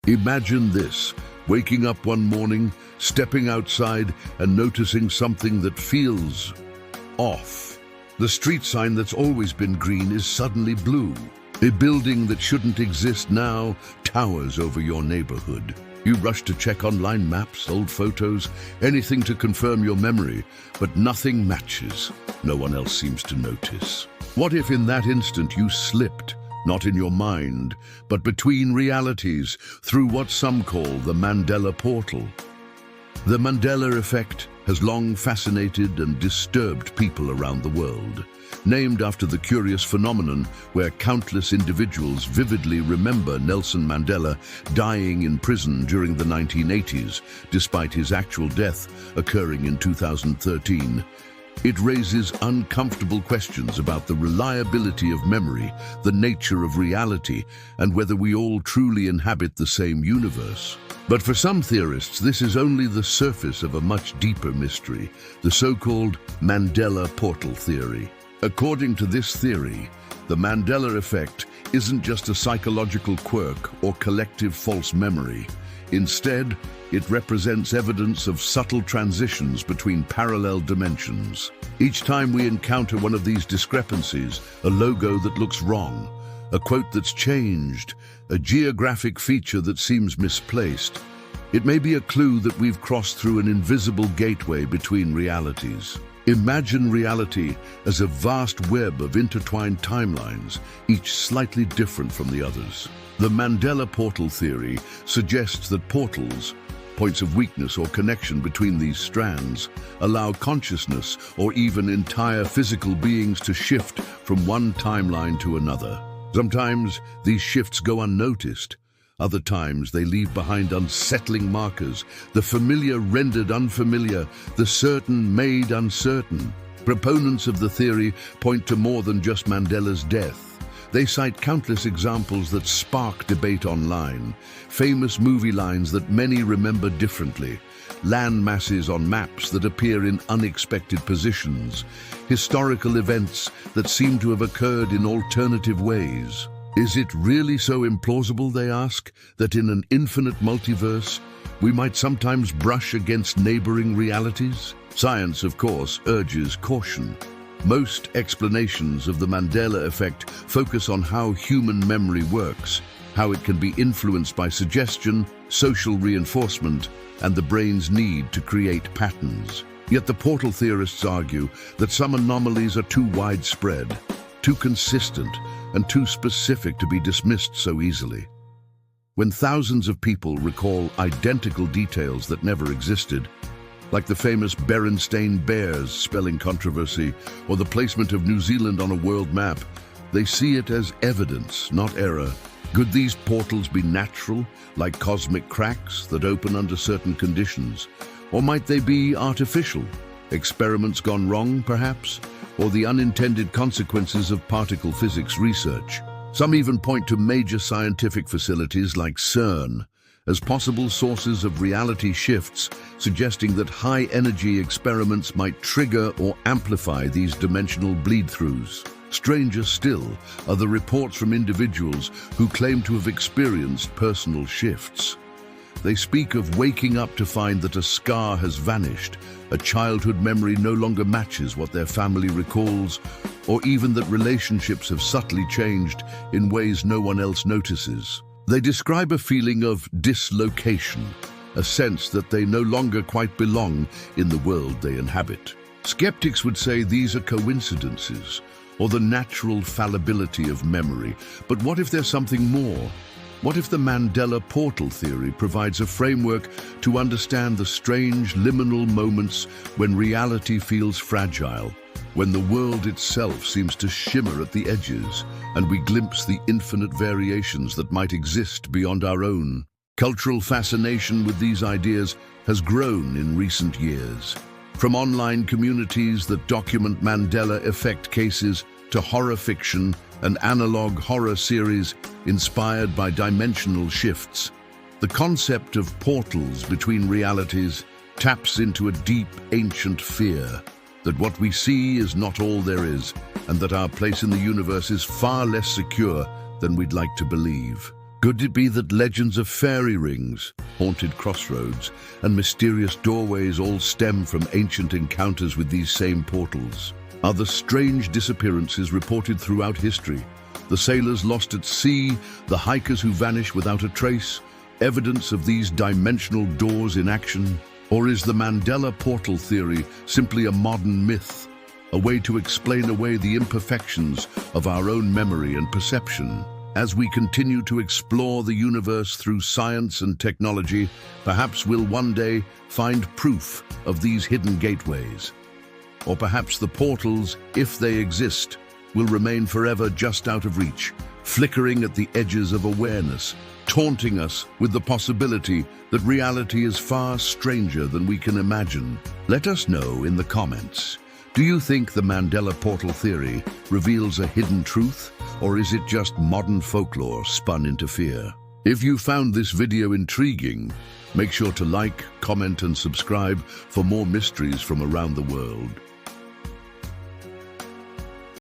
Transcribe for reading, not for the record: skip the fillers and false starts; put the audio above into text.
Imagine this, waking up one morning, stepping outside and noticing something that feels off. The street sign that's always been green is suddenly blue. A building that shouldn't exist now towers over your neighborhood. You rush to check online maps, old photos, anything to confirm your memory, but nothing matches. No one else seems to notice. What if in that instant you slipped, not in your mind, but between realities, through what some call the Mandela Portal? The Mandela Effect has long fascinated and disturbed people around the world. Named after the curious phenomenon where countless individuals vividly remember Nelson Mandela dying in prison during the 1980s, despite his actual death occurring in 2013. It raises uncomfortable questions about the reliability of memory, the nature of reality, and whether we all truly inhabit the same universe. But for some theorists, this is only the surface of a much deeper mystery, the so-called Mandela Portal Theory. According to this theory, the Mandela Effect isn't just a psychological quirk or collective false memory. Instead, it represents evidence of subtle transitions between parallel dimensions. Each time we encounter one of these discrepancies, a logo that looks wrong, a quote that's changed, a geographic feature that seems misplaced, it may be a clue that we've crossed through an invisible gateway between realities. Imagine reality as a vast web of intertwined timelines, each slightly different from the others. The Mandela Portal Theory suggests that portals, points of weakness or connection between these strands, allow consciousness or even entire physical beings to shift from one timeline to another. Sometimes these shifts go unnoticed. Other times they leave behind unsettling markers, the familiar rendered unfamiliar, the certain made uncertain. Proponents of the theory point to more than just Mandela's death. They cite countless examples that spark debate online, famous movie lines that many remember differently, land masses on maps that appear in unexpected positions, historical events that seem to have occurred in alternative ways. Is it really so implausible, they ask, that in an infinite multiverse, we might sometimes brush against neighboring realities? Science, of course, urges caution. Most explanations of the Mandela Effect focus on how human memory works, how it can be influenced by suggestion, social reinforcement, and the brain's need to create patterns. Yet the portal theorists argue that some anomalies are too widespread, too consistent, and too specific to be dismissed so easily. When thousands of people recall identical details that never existed, like the famous Berenstain Bears spelling controversy or the placement of New Zealand on a world map, they see it as evidence, not error. Could these portals be natural, like cosmic cracks that open under certain conditions? Or might they be artificial? Experiments gone wrong, perhaps? Or the unintended consequences of particle physics research? Some even point to major scientific facilities like CERN as possible sources of reality shifts, suggesting that high-energy experiments might trigger or amplify these dimensional bleed-throughs. Stranger still are the reports from individuals who claim to have experienced personal shifts. They speak of waking up to find that a scar has vanished, a childhood memory no longer matches what their family recalls, or even that relationships have subtly changed in ways no one else notices. They describe a feeling of dislocation, a sense that they no longer quite belong in the world they inhabit. Skeptics would say these are coincidences, or the natural fallibility of memory. But what if there's something more? What if the Mandela Portal Theory provides a framework to understand the strange liminal moments when reality feels fragile, when the world itself seems to shimmer at the edges, and we glimpse the infinite variations that might exist beyond our own? Cultural fascination with these ideas has grown in recent years. From online communities that document Mandela Effect cases to horror fiction and analog horror series inspired by dimensional shifts, the concept of portals between realities taps into a deep, ancient fear that what we see is not all there is, and that our place in the universe is far less secure than we'd like to believe. Could it be that legends of fairy rings, haunted crossroads, and mysterious doorways all stem from ancient encounters with these same portals? Are the strange disappearances reported throughout history? The sailors lost at sea, the hikers who vanish without a trace, evidence of these dimensional doors in action? Or is the Mandela Portal Theory simply a modern myth, a way to explain away the imperfections of our own memory and perception? As we continue to explore the universe through science and technology, perhaps we'll one day find proof of these hidden gateways. Or perhaps the portals, if they exist, will remain forever just out of reach, flickering at the edges of awareness, taunting us with the possibility that reality is far stranger than we can imagine. Let us know in the comments. Do you think the Mandela Portal Theory reveals a hidden truth, or is it just modern folklore spun into fear? If you found this video intriguing, make sure to like, comment, and subscribe for more mysteries from around the world.